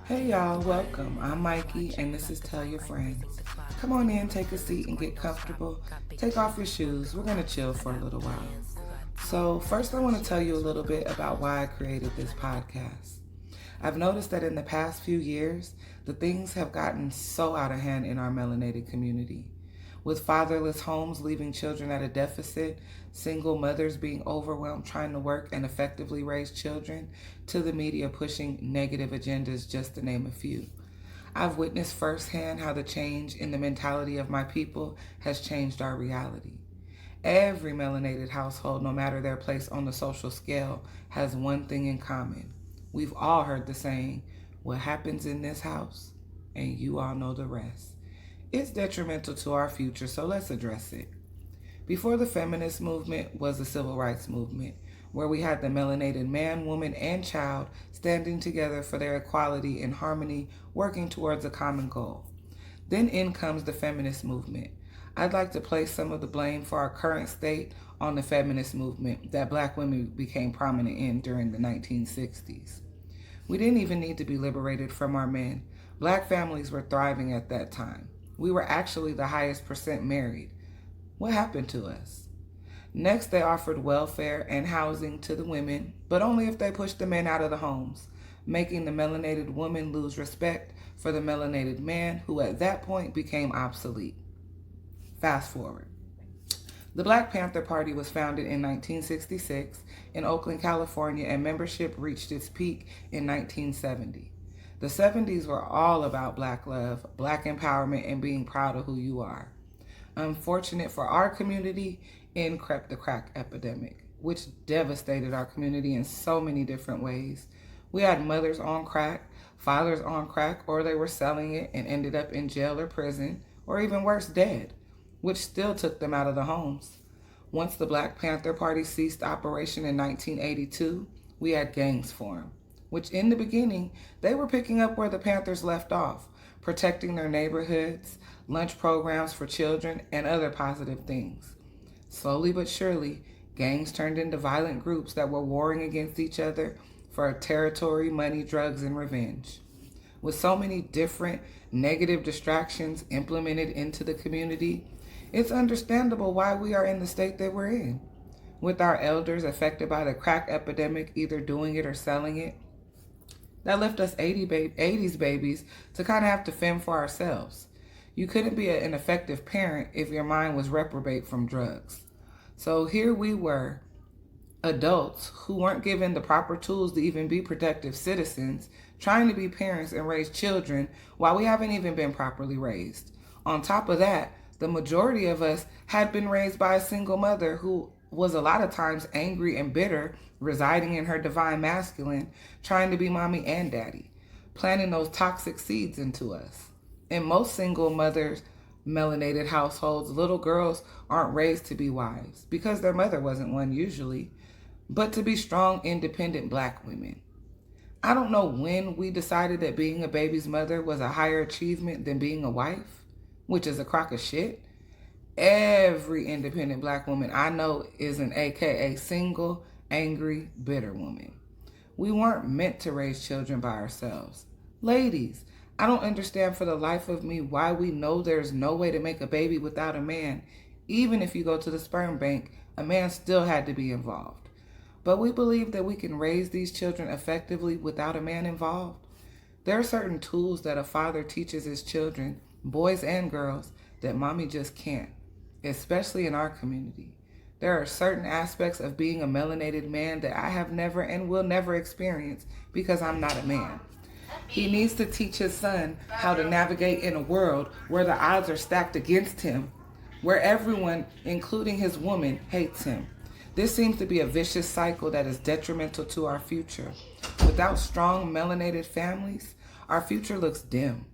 Hey y'all, welcome. I'm Mikey and this is Tell Your Friends. Come on in, take a seat, and get comfortable. Take off your shoes. We're going to chill for a little while. So, first, I want to tell you a little bit about why I created this podcast. I've noticed that in the past few years, the things have gotten so out of hand in our melanated community. With fatherless homes leaving children at a deficit, single mothers being overwhelmed trying to work and effectively raise children, to the media pushing negative agendas, just to name a few. I've witnessed firsthand how the change in the mentality of my people has changed our reality. Every melanated household, no matter their place on the social scale, has one thing in common. We've all heard the saying, what happens in this house, and you all know the rest. It's detrimental to our future, so let's address it. Before the feminist movement was the civil rights movement, where we had the melanated man, woman, and child standing together for their equality and harmony, working towards a common goal. Then in comes the feminist movement. I'd like to place some of the blame for our current state on the feminist movement that black women became prominent in during the 1960s. We didn't even need to be liberated from our men. Black families were thriving at that time. We were actually the highest percent married. What happened to us? Next, they offered welfare and housing to the women, but only if they pushed the men out of the homes, making the melanated woman lose respect for the melanated man, who at that point became obsolete. Fast forward. The Black Panther Party was founded in 1966 in Oakland, California, and membership reached its peak in 1970. The 70s were all about black love, black empowerment, and being proud of who you are. Unfortunate for our community, in crept the crack epidemic, which devastated our community in so many different ways. We had mothers on crack, fathers on crack, or they were selling it and ended up in jail or prison, or even worse, dead, which still took them out of the homes. Once the Black Panther Party ceased operation in 1982, we had gangs form, which in the beginning, they were picking up where the Panthers left off, protecting their neighborhoods, lunch programs for children, and other positive things. Slowly but surely, gangs turned into violent groups that were warring against each other for territory, money, drugs, and revenge. With so many different negative distractions implemented into the community, it's understandable why we are in the state that we're in. With our elders affected by the crack epidemic, either doing it or selling it, that left us 80s babies to kind of have to fend for ourselves. You couldn't be an effective parent if your mind was reprobate from drugs. So here we were, adults who weren't given the proper tools to even be productive citizens, trying to be parents and raise children while we haven't even been properly raised. On top of that, the majority of us had been raised by a single mother who was a lot of times angry and bitter, residing in her divine masculine, trying to be mommy and daddy, planting those toxic seeds into us. In most single mothers, melanated households, little girls aren't raised to be wives because their mother wasn't one usually, but to be strong, independent black women. I don't know when we decided that being a baby's mother was a higher achievement than being a wife, which is a crock of shit. Every independent black woman I know is an AKA single, angry, bitter woman. We weren't meant to raise children by ourselves. Ladies, I don't understand for the life of me why we know there's no way to make a baby without a man. Even if you go to the sperm bank, a man still had to be involved. But we believe that we can raise these children effectively without a man involved. There are certain tools that a father teaches his children, boys and girls, that mommy just can't, especially in our community. There are certain aspects of being a melanated man that I have never and will never experience because I'm not a man. He needs to teach his son how to navigate in a world where the odds are stacked against him, where everyone, including his woman, hates him. This seems to be a vicious cycle that is detrimental to our future. Without strong melanated families, our future looks dim.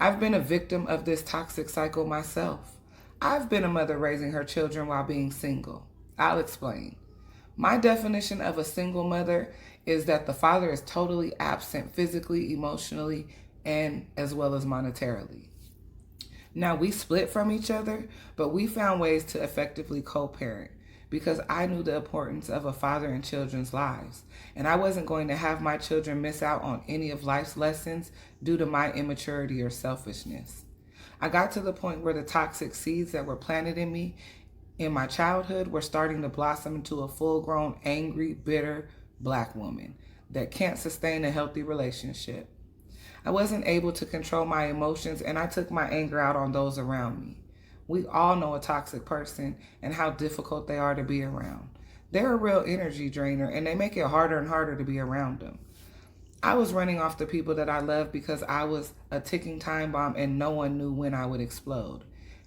I've been a victim of this toxic cycle myself. I've been a mother raising her children while being single. I'll explain. My definition of a single mother is that the father is totally absent physically, emotionally, and as well as monetarily. Now, we split from each other, but we found ways to effectively co-parent, because I knew the importance of a father in children's lives, and I wasn't going to have my children miss out on any of life's lessons due to my immaturity or selfishness. I got to the point where the toxic seeds that were planted in me in my childhood were starting to blossom into a full-grown, angry, bitter Black woman that can't sustain a healthy relationship. I wasn't able to control my emotions, and I took my anger out on those around me. We all know a toxic person and how difficult they are to be around. They're a real energy drainer, and they make it harder and harder to be around them. I was running off the people that I loved because I was a ticking time bomb and no one knew when I would explode.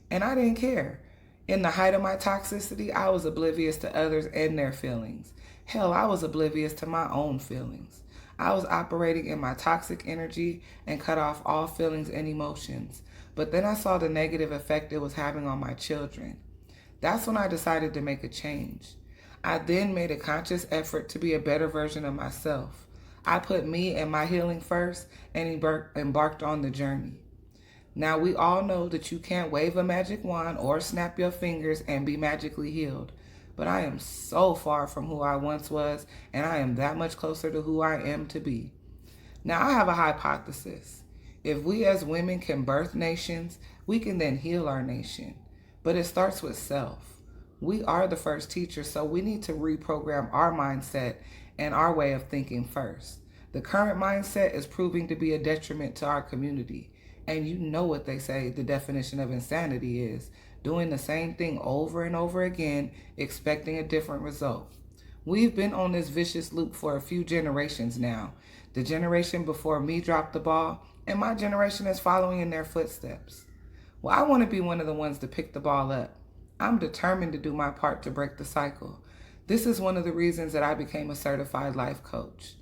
And I didn't care. In the height of my toxicity, I was oblivious to others and their feelings. Hell, I was oblivious to my own feelings. I was operating in my toxic energy and cut off all feelings and emotions. But then I saw the negative effect it was having on my children. That's when I decided to make a change. I then made a conscious effort to be a better version of myself. I put me and my healing first and embarked on the journey. Now, we all know that you can't wave a magic wand or snap your fingers and be magically healed. But I am so far from who I once was, and I am that much closer to who I am to be. Now, I have a hypothesis. If we as women can birth nations, we can then heal our nation. But it starts with self. We are the first teacher, so we need to reprogram our mindset and our way of thinking first. The current mindset is proving to be a detriment to our community. And you know what they say the definition of insanity is: doing the same thing over and over again, expecting a different result. We've been on this vicious loop for a few generations now. The generation before me dropped the ball, and my generation is following in their footsteps. Well, I want to be one of the ones to pick the ball up. I'm determined to do my part to break the cycle. This is one of the reasons that I became a certified life coach.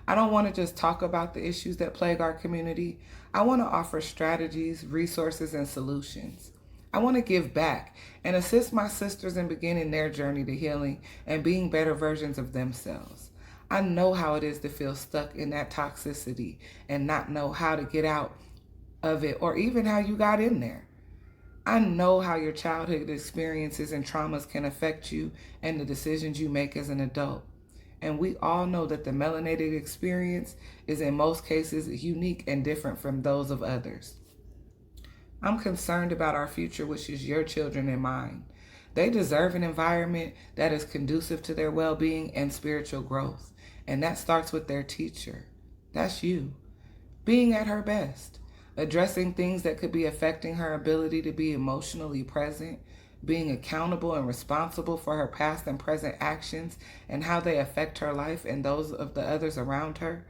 I don't want to just talk about the issues that plague our community. I want to offer strategies, resources, and solutions. I want to give back and assist my sisters in beginning their journey to healing and being better versions of themselves. I know how it is to feel stuck in that toxicity and not know how to get out of it or even how you got in there. I know how your childhood experiences and traumas can affect you and the decisions you make as an adult. And we all know that the melanated experience is in most cases unique and different from those of others. I'm concerned about our future, which is your children and mine. They deserve an environment that is conducive to their well-being and spiritual growth. And that starts with their teacher. That's you. Being at her best. Addressing things that could be affecting her ability to be emotionally present, being accountable and responsible for her past and present actions and how they affect her life and those of the others around her.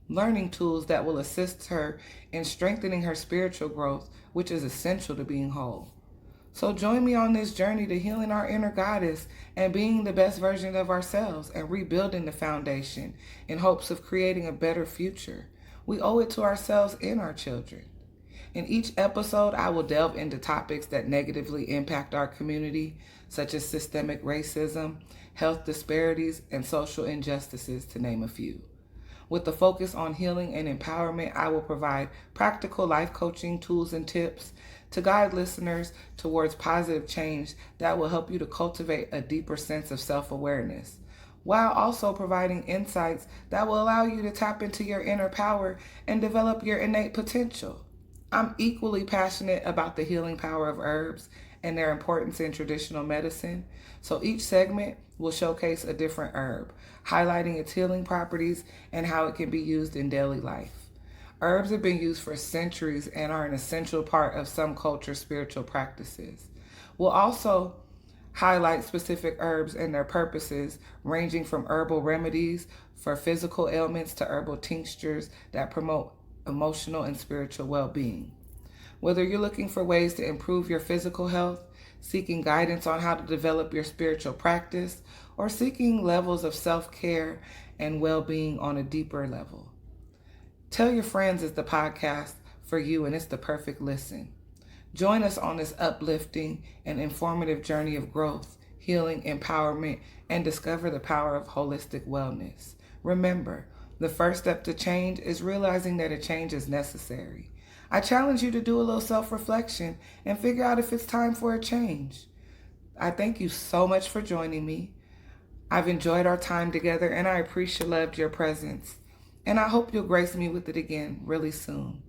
Learning tools that will assist her in strengthening her spiritual growth, which is essential to being whole. So join me on this journey to healing our inner goddess and being the best version of ourselves and rebuilding the foundation in hopes of creating a better future. We owe it to ourselves and our children. In each episode, I will delve into topics that negatively impact our community, such as systemic racism, health disparities, and social injustices, to name a few. With the focus on healing and empowerment, I will provide practical life coaching tools and tips to guide listeners towards positive change that will help you to cultivate a deeper sense of self-awareness, while also providing insights that will allow you to tap into your inner power and develop your innate potential. I'm equally passionate about the healing power of herbs and their importance in traditional medicine. So each segment will showcase a different herb, highlighting its healing properties and how it can be used in daily life. Herbs have been used for centuries and are an essential part of some cultures' spiritual practices. We'll also highlight specific herbs and their purposes, ranging from herbal remedies for physical ailments to herbal tinctures that promote emotional and spiritual well-being. Whether you're looking for ways to improve your physical health, seeking guidance on how to develop your spiritual practice, or seeking levels of self-care and well-being on a deeper level, Tell Your Friends is the podcast for you, and it's the perfect listen. Join us on this uplifting and informative journey of growth, healing, empowerment, and discover the power of holistic wellness. Remember, the first step to change is realizing that a change is necessary. I challenge you to do a little self-reflection and figure out if it's time for a change. I thank you so much for joining me. I've enjoyed our time together and I appreciate your presence. And I hope you'll grace me with it again really soon.